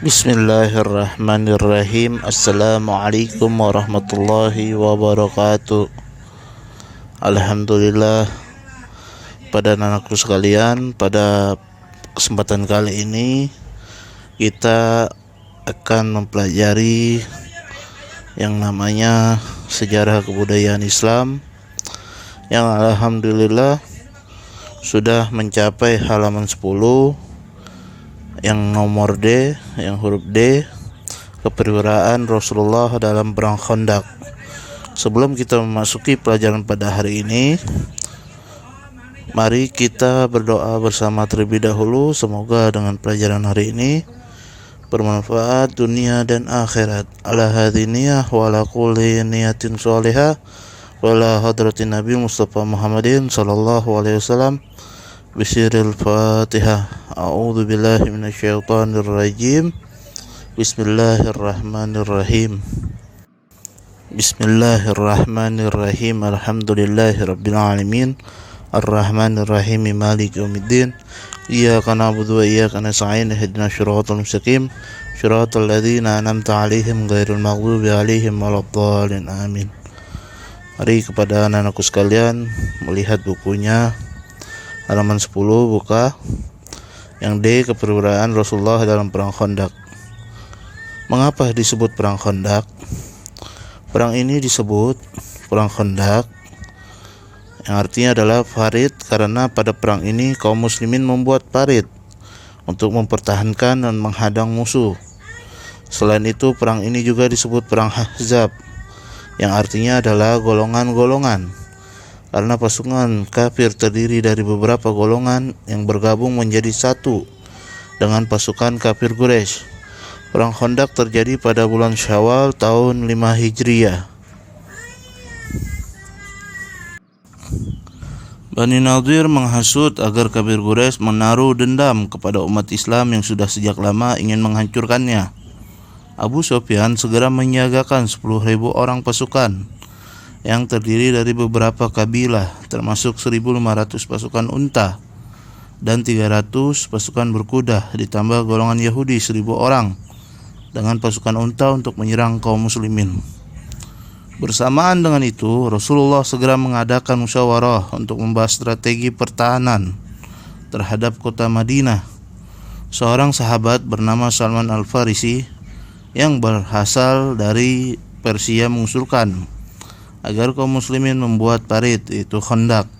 Bismillahirrahmanirrahim. Assalamualaikum warahmatullahi wabarakatuh. Alhamdulillah, pada anakku sekalian, pada kesempatan kali ini kita akan mempelajari yang namanya sejarah kebudayaan Islam, yang alhamdulillah sudah mencapai halaman 10, yang nomor D, yang huruf D, keperwiraan Rasulullah dalam perang Khandaq. Sebelum kita memasuki pelajaran pada hari ini, mari kita berdoa bersama terlebih dahulu. Semoga dengan pelajaran hari ini bermanfaat dunia dan akhirat. Ala hadiniyah wa ala kulli niyatin sholihah wa ala hadratin Nabi Mustafa Muhammadin sallallahu alaihi wasallam. Bisiril Fatihah. A'udzu billahi minasyaitonir rajim. Bismillahirrahmanirrahim. Bismillahirrahmanirrahim. Alhamdulillahirabbil alamin. Arrahmanirrahim. Maliki yaumiddin. Iyyaka na'budu wa iyyaka nasta'in. Ihdinas shiratal mustaqim. Shiratal ladzina an'amta 'alaihim ghairil maghdubi 'alaihim waladdallin. Amin. Mari kepada anak-anakku sekalian melihat bukunya. Halaman 10, buka yang D, keperwiraan Rasulullah dalam perang Khandaq. Mengapa disebut perang Khandaq? Perang ini disebut perang Khandaq yang artinya adalah parit, karena pada perang ini kaum muslimin membuat parit untuk mempertahankan dan menghadang musuh. Selain itu, perang ini juga disebut perang Ahzab, yang artinya adalah golongan-golongan, karena pasukan kafir terdiri dari beberapa golongan yang bergabung menjadi satu dengan pasukan kafir Quraisy. Perang Khandaq terjadi pada bulan Syawal tahun 5 Hijriah. Bani Nadir menghasut agar kafir Quraisy menaruh dendam kepada umat Islam yang sudah sejak lama ingin menghancurkannya. Abu Sufyan segera menyiagakan 10.000 orang pasukan yang terdiri dari beberapa kabilah, termasuk 1.500 pasukan unta dan 300 pasukan berkuda, ditambah golongan Yahudi 1.000 orang dengan pasukan unta untuk menyerang kaum muslimin. Bersamaan dengan itu, Rasulullah segera mengadakan musyawarah untuk membahas strategi pertahanan terhadap kota Madinah. Seorang sahabat bernama Salman Al-Farisi yang berasal dari Persia mengusulkan agar kaum muslimin membuat parit, yaitu Khandaq,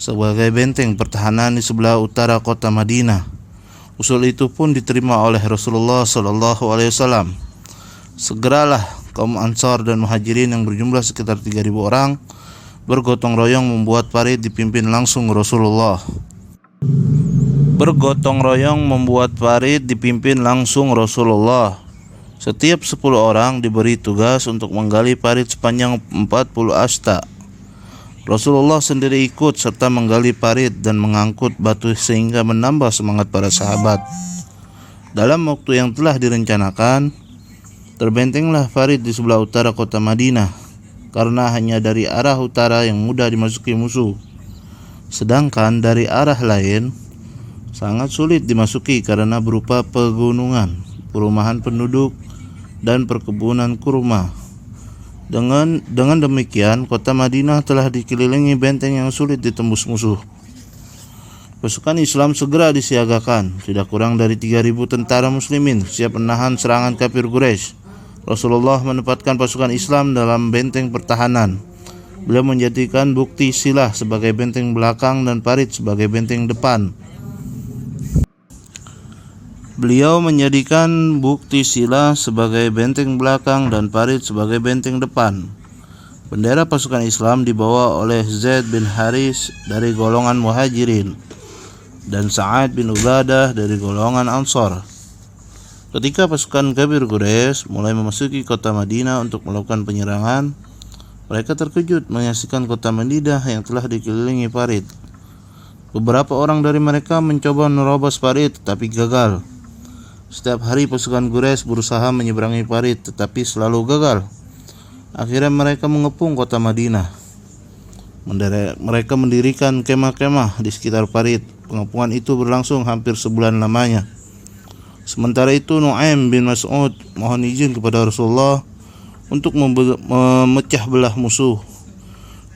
sebagai benteng pertahanan di sebelah utara kota Madinah. Usul itu pun diterima oleh Rasulullah sallallahu alaihi wasallam. Segeralah kaum Ansar dan Muhajirin yang berjumlah sekitar 3.000 orang bergotong royong membuat parit dipimpin langsung Rasulullah. Setiap 10 orang diberi tugas untuk menggali parit sepanjang 40 asta. Rasulullah sendiri ikut serta menggali parit dan mengangkut batu sehingga menambah semangat para sahabat. Dalam waktu yang telah direncanakan, terbentenglah parit di sebelah utara kota Madinah, karena hanya dari arah utara yang mudah dimasuki musuh. Sedangkan dari arah lain sangat sulit dimasuki karena berupa pegunungan, perumahan penduduk, dan perkebunan kurma. Dengan demikian, kota Madinah telah dikelilingi benteng yang sulit ditembus musuh. Pasukan Islam segera disiagakan, tidak kurang dari 3.000 tentara muslimin siap menahan serangan kafir Quraisy. Rasulullah menempatkan pasukan Islam dalam benteng pertahanan. Beliau menjadikan bukti silah sebagai benteng belakang dan parit sebagai benteng depan. Bendera pasukan Islam dibawa oleh Zaid bin Haris dari golongan Muhajirin dan Sa'ad bin Ubadah dari golongan Ansar. Ketika pasukan kafir Quraisy mulai memasuki kota Madinah untuk melakukan penyerangan, mereka terkejut menyaksikan kota Madinah yang telah dikelilingi parit. Beberapa orang dari mereka mencoba menerobos parit tetapi gagal. Setiap hari pasukan Quraisy berusaha menyeberangi parit tetapi selalu gagal. Akhirnya mereka mengepung kota Madinah. Mereka mendirikan kemah-kemah di sekitar parit. Pengepungan itu berlangsung hampir sebulan lamanya. Sementara itu Nu'aim bin Mas'ud mohon izin kepada Rasulullah untuk memecah belah musuh.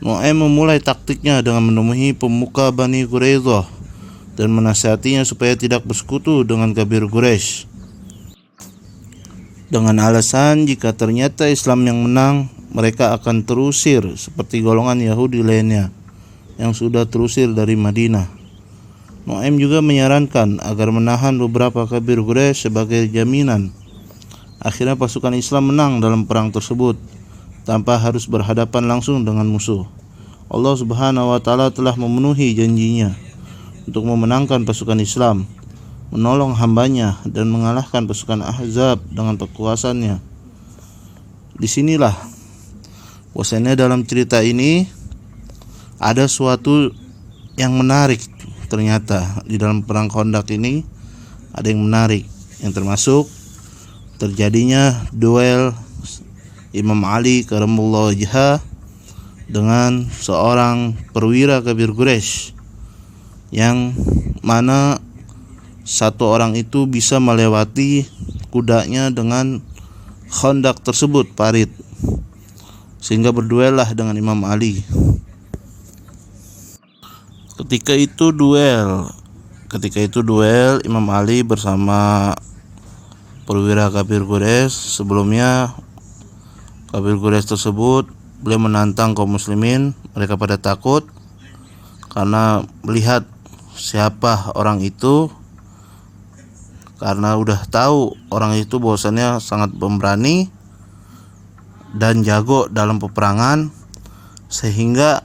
Nu'aim memulai taktiknya dengan menemui pemuka Bani Quraidah dan menasihatinya supaya tidak bersekutu dengan Kabir Quraisy, dengan alasan jika ternyata Islam yang menang, mereka akan terusir seperti golongan Yahudi lainnya yang sudah terusir dari Madinah. Nu'aim juga menyarankan agar menahan beberapa Kabir Quraisy sebagai jaminan. Akhirnya pasukan Islam menang dalam perang tersebut tanpa harus berhadapan langsung dengan musuh. Allah Subhanahu wa taala telah memenuhi janjinya untuk memenangkan pasukan Islam, menolong hambanya dan mengalahkan pasukan Ahzab dengan kekuasaannya. Disinilah bahwasanya dalam cerita ini ada suatu yang menarik. Ternyata di dalam perang Khandaq ini ada yang menarik, yang termasuk terjadinya duel Imam Ali karramallahu wajhah dengan seorang perwira Kabir Quraisy, yang mana satu orang itu bisa melewati kudanya dengan Khandaq tersebut, parit, sehingga berduellah dengan Imam Ali. Ketika itu duel Imam Ali bersama perwira Kabir Quraisy. Sebelumnya Kabir Quraisy tersebut beliau menantang kaum muslimin. Mereka pada takut karena melihat siapa orang itu, karena udah tahu orang itu bahwasannya sangat pemberani dan jago dalam peperangan, sehingga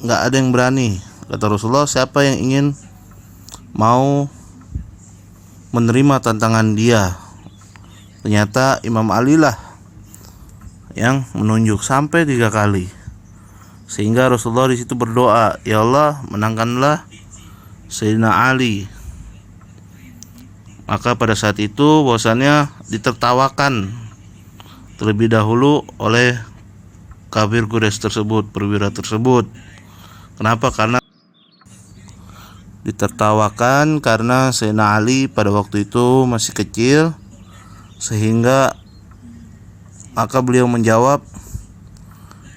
nggak ada yang berani. Kata Rasulullah, siapa yang ingin mau menerima tantangan dia? Ternyata Imam Ali lah yang menunjuk sampai 3 kali, sehingga Rasulullah di situ berdoa, ya Allah, menangkanlah Sayyidina Ali. Maka pada saat itu bahwasannya ditertawakan terlebih dahulu oleh Kabir Quraisy tersebut, perwira tersebut. Kenapa? Karena ditertawakan karena Sayyidina Ali pada waktu itu masih kecil, sehingga maka beliau menjawab,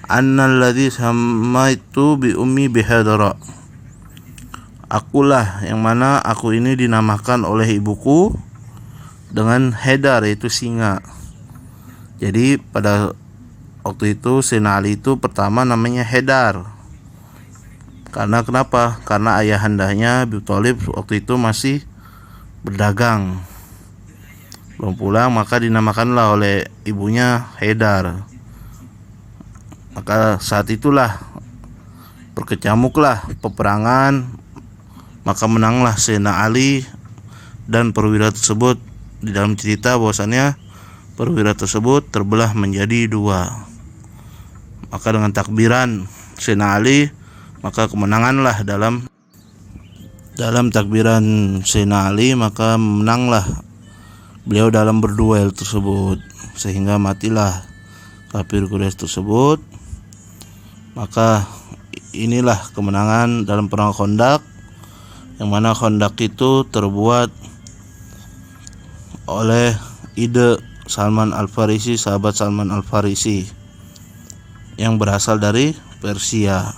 annalladzi sammaitu bi ummi bihadara, akulah yang mana aku ini dinamakan oleh ibuku dengan Haidar, yaitu singa. Jadi pada waktu itu Sayyidina Ali itu pertama namanya Haidar. Karena kenapa? Karena ayahandanya Abi Thalib waktu itu masih berdagang, belum pulang, maka dinamakanlah oleh ibunya Haidar. Maka saat itulah berkecamuklah peperangan, maka menanglah Sayyidina Ali dan perwira tersebut. Di dalam cerita bahwasannya perwira tersebut terbelah menjadi 2. Maka dengan takbiran Sayyidina Ali, maka kemenanganlah dalam takbiran Sayyidina Ali, maka menanglah beliau dalam berduel tersebut, sehingga matilah Kabir Quraisy tersebut. Maka inilah kemenangan dalam perang Khandaq, yang mana Khandaq itu terbuat oleh ide Salman Al-Farisi, sahabat Salman Al-Farisi yang berasal dari Persia,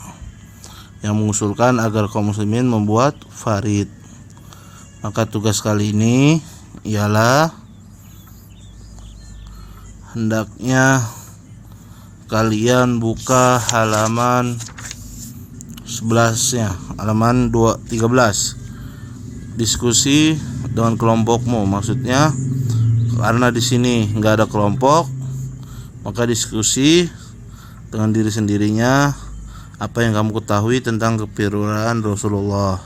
yang mengusulkan agar kaum muslimin membuat farid. Maka tugas kali ini ialah hendaknya kalian buka halaman 11-nya, halaman 13. Diskusi dengan kelompokmu, maksudnya karena di sini nggak ada kelompok, maka diskusi dengan diri sendirinya. Apa yang kamu ketahui tentang keperwiraan Rasulullah?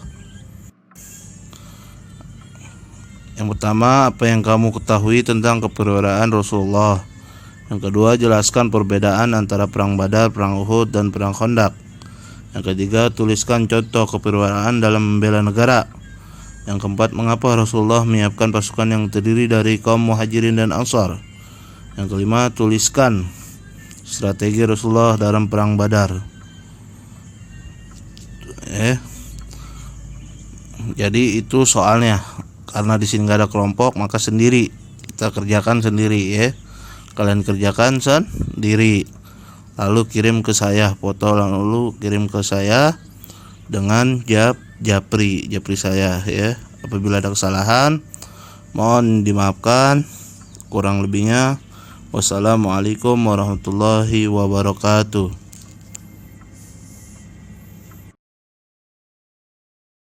Yang pertama, apa yang kamu ketahui tentang keperwiraan Rasulullah? Yang kedua, jelaskan perbedaan antara perang Badar, perang Uhud, dan perang Khandaq. Yang ketiga, tuliskan contoh keperwiraan dalam membela negara. Yang keempat, mengapa Rasulullah menyiapkan pasukan yang terdiri dari kaum Muhajirin dan Ansar. Yang kelima, tuliskan strategi Rasulullah dalam perang Badar. Jadi itu soalnya. Karena di sini nggak ada kelompok, maka sendiri kita kerjakan sendiri ya. Kalian kerjakan sendiri. Lalu kirim ke saya foto, lalu kirim ke saya dengan japri saya ya. Apabila ada kesalahan mohon dimaafkan. Kurang lebihnya wassalamualaikum warahmatullahi wabarakatuh.